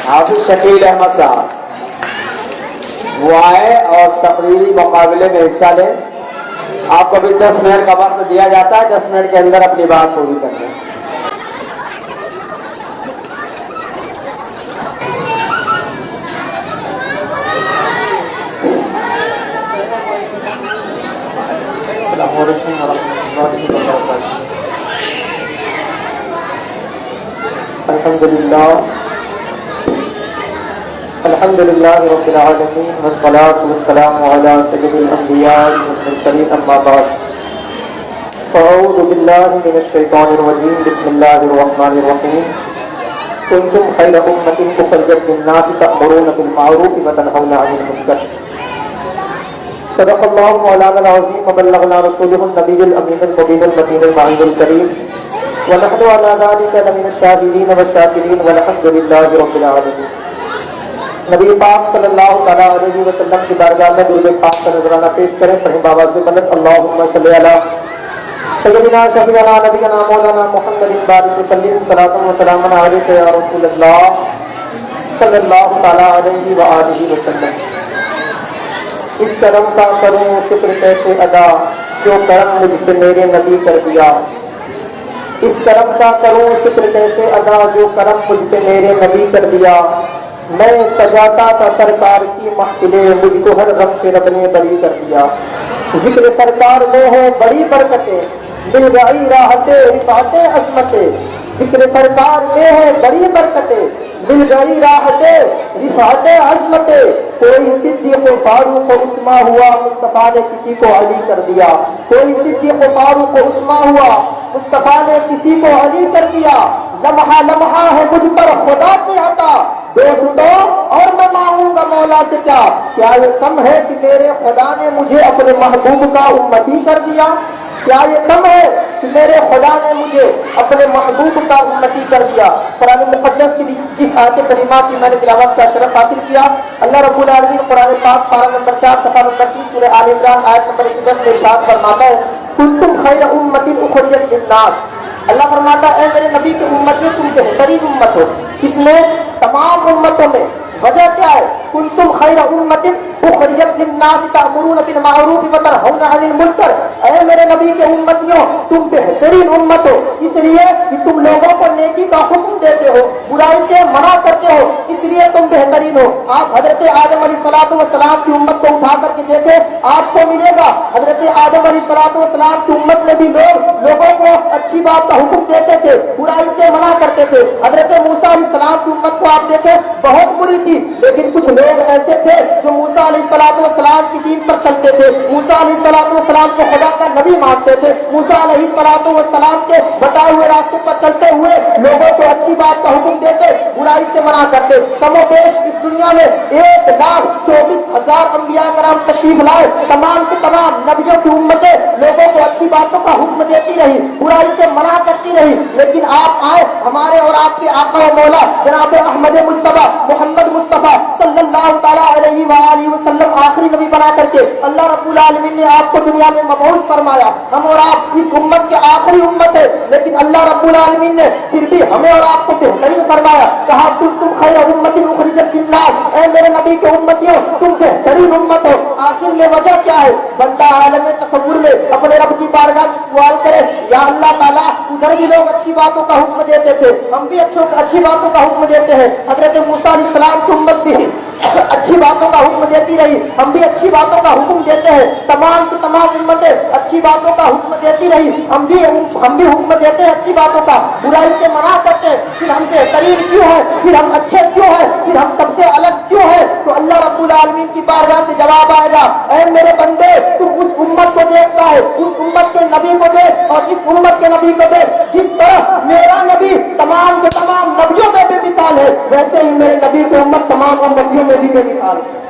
حافظ شکیل احمد صاحب وہ آئے اور تقریری مقابلے میں حصہ لیں. آپ کو بھی 10 منٹ کا وقت دیا جاتا ہے. 10 منٹ کے اندر اپنی بات پوری کر لیں. السلام علیکم ورحمۃ اللہ وبرکاتہ. الحمد للہ رب العالمین والصلاة والسلام علی سید الانبیاء والمرسلین اما بعد فاعوذ باللہ من الشیطان الرجیم بسم اللہ الرحمن الرحیم کنتم خیر امۃ اخرجت للناس تأمرون بالمعروف وتنہون عن المنکر صدق اللہ مولانا العظیم وبلغنا رسولہ النبی الامین المبین المتین المعین الکریم ونحن على ذلك لمن الشاهدین والشاکرین والحمد للہ رب العالمین. نبی پاک صلی اللہ تعالیٰ علیہ وسلم کی بارگاہ میں درود پاک کا نذرانہ پیش کریں. پڑھیں بابا سے بلند اللہم صلی علی سیدنا شفیعنا نبینا مولانا محمد بارک وسلم صلاۃ و سلام علیک یا رسول اللہ صلی اللہ تعالیٰ علیہ وآلہ وسلم. اس کرم کا کروں شکر کیسے ادا جو کرم مجھ پہ میرے نبی کر دیا. اس کرم کا کروں شکر کیسے ادا جو کرم مجھ پہ میرے نبی کر دیا. میں سجاتا تھا سرکار کی محفلیں مجھ کو ہر غم سے رب نے بری کر دیا. ذکر سرکار میں ہے بڑی برکتیں مل گئی راحتیں رفعتیں عظمتیں. ذکر سرکار میں ہے بڑی برکتیں مل گئی راحتیں رفعتیں عظمتیں. کوئی صدیق و فاروق و عثمان ہوا مصطفیٰ نے کسی کو علی کر دیا. کوئی صدیق و فاروق و عثمان ہوا مصطفیٰ نے کسی کو علی کر دیا. لمحہ لمحہ ہے مجھ پر خدا کی عطا دوستوں اور میں مانگوں گا مولا سے کیا یہ کم ہے کہ میرے خدا نے مجھے اپنے محبوب کا امتی کر دیا. کیا یہ کم ہے کہ میرے خدا نے مجھے اپنے محبوب کا امتی کر دیا. قرآن مقدس کی جس آیت کریمہ کی میں نے تلاوت کا شرف حاصل کیا. اللہ رب العالمین قرآن پاک پارہ نمبر 4 صفحہ نمبر 30 سورہ آل عمران آیت نمبر 10 میں ارشاد فرماتا ہے کنتم خیر امۃ اخرجت للناس. اللہ فرماتا ہے اے میرے نبی کی امتیوں تم بہترین امت ہو. اس میں تمام امتوں میں وجہ کیا ہے؟ کنتم خیر امۃ اخرجت للناس تأمرون بالمعروف وتنہون عن المنکر. اے میرے نبی کے امتیوں تم بہترین امت ہو اس لیے کہ تم لوگوں کو نیکی کا حکم دیتے ہو برائی سے منع کرتے ہو اس لیے تم بہترین ہو. آپ حضرت آدم علیہ السلام کی امت کو اٹھا کر کے دیکھیں آپ کو ملے گا حضرت آدم علیہ السلام کی امت میں بھی لوگوں کو اچھی بات کا حکم دیتے تھے برائی سے منع کرتے تھے. حضرت موسیٰ علیہ السلام کی امت کو آپ دیکھیں بہت بری تھی لیکن کچھ لوگ ایسے تھے جو موسیٰ علیہ السلام کی دین پر چلتے تھے. موسیٰ علیہ السلام کو خدا کا نبی مانتے تھے. موسیٰ علیہ السلام کے بتائے ہوئے راستے پر چلتے ہوئے لوگوں کو اچھی بات کا حکم دیتے برائی سے منع کرتے. کم و بیش اس دنیا میں 1,24,000 انبیاء کرام تشریف لائے. تمام کی تمام نبیوں کی امتیں لوگوں کو اچھی باتوں کا حکم دیتی رہی برائی سے منع کرتی رہی. لیکن آپ آئے ہمارے اور آپ کے آقا و مولا جناب احمد مجتبیٰ محمد مصطفیٰ صلی اللہ تعالیٰ علیہ وآلہ وسلم آخری نبی بنا کر کے اللہ رب العالمین نے آپ کو دنیا میں مبعوث فرمایا. ہم اور آپ اس امت کے آخری امت ہے لیکن اللہ رب العالمین نے پھر بھی ہمیں اور آپ کو بہترین فرمایا. کہا تم خیر امت اخرجت للناس. اے میرے نبی کے امتیوں تم بہترین امت ہو. آخر میں وجہ کیا ہے؟ بندہ عالم تصور میں اپنے رب کی بارگاہ میں سوال کرے یا اللہ تعالیٰ ادھر بھی لوگ اچھی باتوں کا حکم دیتے تھے ہم بھی اچھی باتوں کا حکم دیتے ہیں. حضرت موسیٰ علیہ السلام کی امت بھی اچھی باتوں کا حکم دیتی رہی ہم بھی اچھی باتوں کا حکم دیتے ہیں. تمام کی تمام امتیں اچھی باتوں کا حکم دیتی رہی ہم بھی حکم دیتے ہیں اچھی باتوں کا برائی سے منع کرتے ہیں. پھر ہم بہترین کیوں ہے؟ پھر ہم اچھے کیوں ہیں؟ پھر ہم سب سے الگ کیوں ہیں؟ تو اللہ رب العالمین کی بارگاہ سے جواب آئے گا اے میرے بندے تم اس امت کو دیکھتا ہے اس امت کے نبی کو دیکھ اور اس امت کے نبی کو دیکھ. جس طرح میرا نبی تمام کے تمام نبیوں میں بے مثال ہے ویسے ہی میرے نبی کی امت تمام امتیوں میں بھی بے مثال ہے.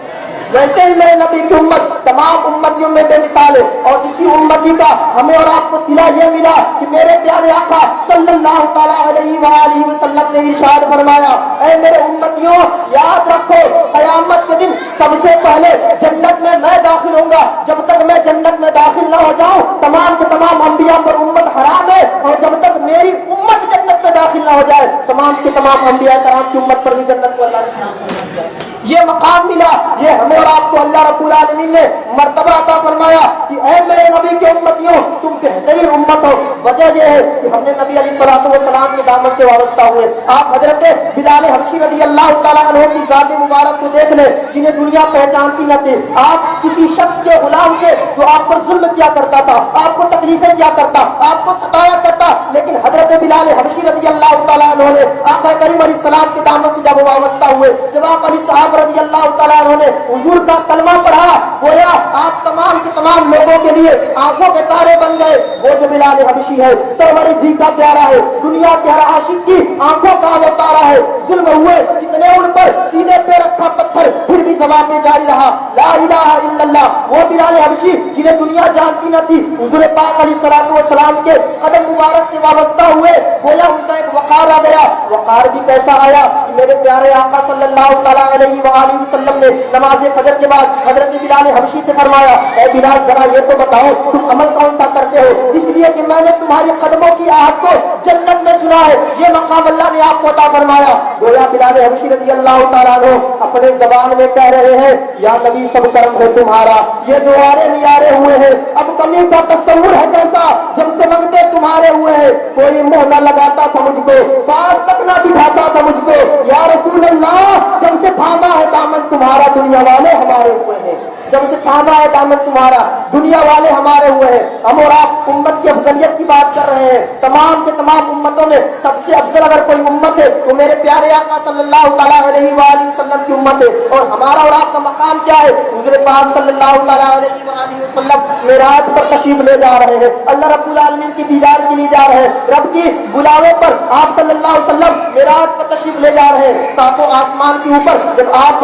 ویسے ہی میرے نبی کی امت تمام امتیوں میں بے مثال ہے. اور اسی امتی کا ہمیں اور آپ کو صلہ یہ ملا کہ میرے پیارے آقا صلی اللہ تعالیٰ علیہ وآلہ وسلم نے ارشاد فرمایا اے میرے امتیوں یاد رکھو قیامت کے دن سب سے پہلے جنت میں داخل ہوں گا. جب تک میں جنت میں داخل نہ ہو جاؤں تمام کے تمام انبیاء پر امت حرام ہے اور جب تک میری امت جنت میں داخل نہ ہو جائے تمام کے تمام انبیاء کرام کی امت پر بھی جنت کو اللہ نے یہ مقام ملا. یہ ہمیں اور آپ کو اللہ رب العالمین نے مرتبہ عطا فرمایا کہ اے میرے نبی کے امتیوں تم بہترین امت ہو. وجہ یہ ہے کہ ہم نے نبی علیہ الصلوۃ والسلام کی دعوت سے وابستہ ہوئے. آپ حضرت بلال حبشی رضی اللہ تعالیٰ عنہ کی ذات مبارک کو دیکھ لیں جنہیں دنیا پہچانتی نہ تھی. آپ کسی شخص کے غلام کے جو آپ پر ظلم کیا کرتا تھا, آپ کو تکلیفیں دیا کرتا, آپ کو ستایا کرتا, لیکن حضرت بلال حبشی رضی اللہ تعالیٰ عنہ نے آقا کریم علیہ السلام کی دعوت سے جب وابستہ ہوئے, جب آپ علیہ صاحب رضی اللہ تعالیٰ عنہ نے حضور کا کلمہ پڑھا, گویا آپ تمام کے تمام لوگوں کے لیے آنکھوں کے تارے بن گئے. وہ جو بلال حبشی ہے سرور ذی کا پیارا ہے, دنیا کے ہر عاشق کی آنکھوں کا وہ تارا ہے. ظلم ہوئے کتنے ان پر, سینے پہ رکھا پتھر پھر بھی زبان پہ جاری رہا لا الہ الا اللہ. وہ بلال حبشی جنہیں دنیا جانتی نہ تھی حضور پاک علیہ الصلوۃ والسلام کے قدم مبارک سے وابستہ ہوئے, گویا ان کا ایک وقار آ گیا. وقار بھی کیسا آیا کہ میرے پیارے آقا صلی اللہ تعالیٰ علیہ وآلہ وسلم نے نماز فجر کے بعد حضرت بلال حبشی سے فرمایا, اے بلال ذرا یہ تو بتاؤ تم عمل کون سا کرتے ہو, اس لیے کہ میں نے تمہاری قدموں کی آہٹ کو جنت میں سنا ہے. یہ مقام اللہ نے آپ کو عطا فرمایا. گویا بلال حبشی رضی اللہ تعالیٰ عنہ اپنے زبان میں کہہ رہے ہیں یا نبی سب کرم ہے تمہارا, یہ جو آرے نیارے ہوئے ہیں اب کمی کا تصور ہے کیسا, جب سے منگتے تمہارے ہوئے ہیں کوئی منہ نہ لگاتا تھا مجھ کو, پاس تک نہ بٹھاتا تھا مجھ کو. یا رسول اللہ جب سے تھاما ہے دامن تمہارا دنیا والے ہمارے ہوئے ہیں, جب سے تھاما ہے دامن تمہارا دنیا والے ہمارے ہوئے ہیں. ہم اور آپ امت کی افضلیت کی بات کر رہے ہیں. تمام کے تمام امتوں میں سب سے افضل اگر کوئی امت ہے تو میرے پیارے آقا صلی اللہ تعالیٰ علیہ وآلہ وسلم کی امت ہے. اور ہمارا اور آپ کا مقام کیا ہے, حضور پاک صلی اللہ تعالیٰ علیہ وآلہ وسلم معراج پر تشریف لے جا رہے ہیں, اللہ رب العالمین کی دیدار کے لیے جا رہے ہیں, رب کی بلاوے پر آپ صلی اللہ علیہ وسلم معراج پر تشریف لے جا رہے ہیں. ساتوں آسمان کے اوپر جب آپ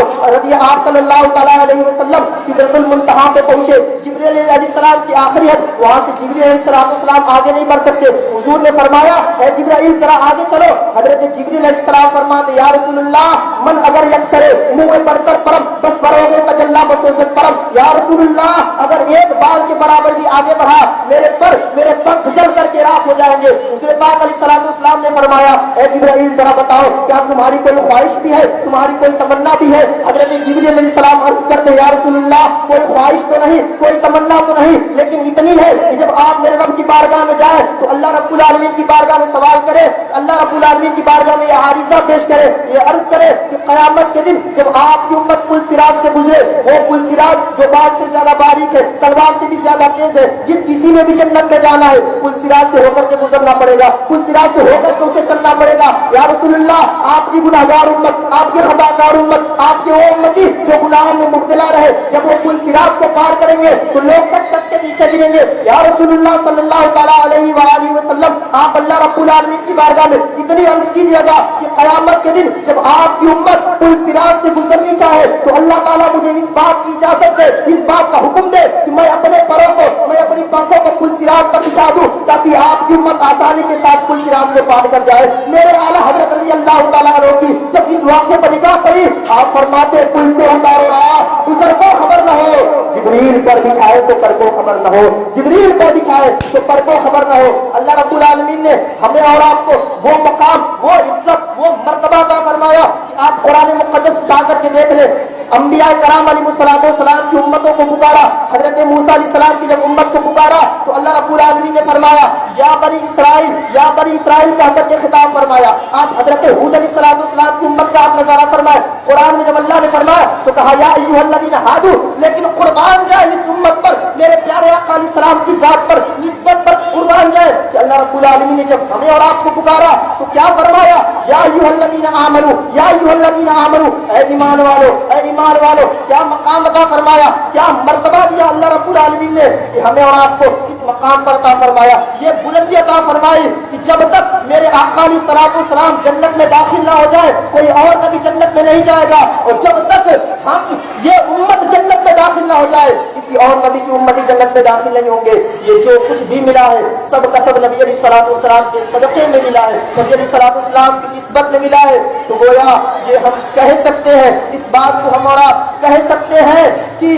صلی اللہ تعالیٰ علیہ وسلم سدرۃ المنتہا پہ پہنچے, جبریل علیہ السلام کی آخری حد, وہاں سے جبریل علیہ السلام آگے نہیں بڑھ سکتے. حضور نے فرمایا اے جبرائیل ذرا آگے چلو. حضرت جبریل علیہ السلام فرماتے یا رسول اللہ من اگر یکسرے منہ برتر پرم بس بروگے تجلا بسوزت پرم. یا رسول اللہ اگر ایک بال کے برابر بھی آگے بڑھا میرے پنکھ جل کر کے راکھ ہو جائیں گے. حضور پاک علیہ السلام نے فرمایا اے جبرائیل ذرا بتاؤ کیا تمہاری کوئی خواہش بھی ہے, تمہاری کوئی تمنا بھی ہے. حضرت جبریل علیہ السلام عرض کرتے یا رسول اللہ کوئی خواہش تو نہیں, کوئی تمنا تو نہیں, لیکن اتنی ہے کہ جب آپ میرے رب کی بارگاہ میں جائیں تو اللہ رب العالمین کی بارگاہ میں سوال کرے, اللہ رب العالمین کی بارگاہ میں یہ عارضہ پیش کرے, یہ عرض کرے کہ قیامت کے دن جب آپ کی امت پل صراط سے گزرے, وہ پل صراط جو بال سے زیادہ باریک ہے, تلوار سے بھی زیادہ تیز ہے, جس کسی نے بھی جنت میں جانا ہے پل صراط سے ہو کر کے گزرنا پڑے گا, پل صراط سے ہو کر کے اسے چلنا پڑے گا. یا رسول اللہ آپ کی گناہگار امت, آپ کی خطاکار امت, آپ کے وہ امتی جو گناہوں میں مبتلا رہے, جب وہ پل صراط کو پار کریں گے تو لوگ کٹ کٹ کے پیچھے گریں گے. یا رسول اللہ صلی اللہ تعالیٰ علیہ وآلہ وسلم آپ اللہ رب العالمین کی بارگاہ میں اتنی عرض کیجیے گا کہ قیامت کے دن جب آپ کی امت پل صراط سے گزرنی چاہے تو اللہ تعالیٰ مجھے اس بات کی اجازت دے, اس بات کا حکم دے کہ میں اپنے پروں کو, میں اپنی پنکھوں کو پل صراط پر بچھا دوں تاکہ آپ کی امت آسانی کے ساتھ پل صراط کو پار کر جائے. میرے اعلیٰ حضرت رضی اللہ تعالیٰ عنہ کی جب اس واقعے پر نگاہ پڑی, آپ فرماتے پل سے اتار رہا گزر کو خبر نہ ہو, جبریل پر بچھائے تو پر کو خبر نہ ہو, جبریل پر بچھائے تو پر کو خبر نہ ہو. اللہ رب العالمین نے ہمیں اور آپ کو وہ مقام, وہ عزت, وہ مرتبہ عطا فرمایا کہ آپ قرآن مقدس اٹھا کر کے دیکھ لیں. انبیاء کرام علیہ الصلوۃ والسلام کی امتوں کو پکارا, حضرت موسیٰ علیہ السلام کی جب امت کو پکارا تو اللہ رب العالمین نے فرمایا یا بنی اسرائیل, یا بنی اسرائیل کہہ کر کے خطاب فرمایا. آپ حضرت ہود علیہ السلام کی امت کا آپ نظارہ فرمائے. قرآن میں جب اللہ نے فرمایا تو کہا یا ایھا الذین ھادوا, لیکن قربان جائے اس امت پر, میرے پیارے آقا علیہ السلام کی ذات پر, نسبت پر قربان جائے کہ اللہ رب العالمین نے جب ہمیں اور آپ کو پکارا تو کیا فرمایا یا ایھا الذین آمنوا, یا ایھا الذین آمنوا, اے ایمان والو, اے ایمان والو. کیا مقام عطا فرمایا, کیا مرتبہ دیا اللہ رب العالمین نے کہ ہمیں اور آپ کو اس مقام پر عطا فرمایا, یہ بلندی عطا فرمائی کہ جب تک میرے آقا علیہ الصلوۃ والسلام جنت میں داخل نہ ہو جائے کوئی اور نبی جنت میں نہیں جائے گا, اور جب تک ہم یہ امت جنت میں داخل نہ ہو جائے کسی اور نبی کی امتی جنت میں داخل نہیں ہوں گے. یہ جو کچھ بھی ملا ہے سب کا سب نبی علیہ الصلوۃ والسلام کے صدقے میں ملا ہے, نبی علیہ الصلوۃ والسلام کی نسبت میں ملا ہے. تو گویا یہ ہم کہہ سکتے ہیں, اس بات کو ہم اور آپ کہہ سکتے ہیں کہ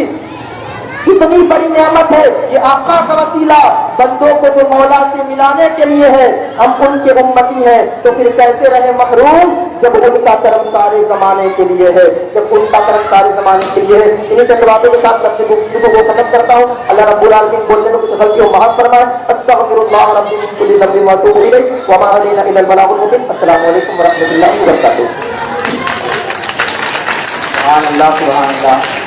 کتنی بڑی نعمت ہے یہ آقا کا وسیلہ بندوں کو جو مولا سے ملانے کے لیے ہے. ہم ان کے امتی ہیں تو پھر کیسے رہے محروم جب ان کا کرم سارے زمانے کے لیے ہے, جب ان کا کرم سارے زمانے کے لیے ہے. انہیں چند باتوں کے ساتھ اپنی گفتگو کو ختم کرتا ہوں. اللہ رب العالمین بولنے میں کچھ غلطی و معاف فرمائے. استغفر اللہ ربی من کل ذنب واتوب الیہ وما علینا الا البلاغ المبین. السلام علیکم ورحمۃ اللہ وبرکاتہ. سبحان اللہ سبحان اللہ.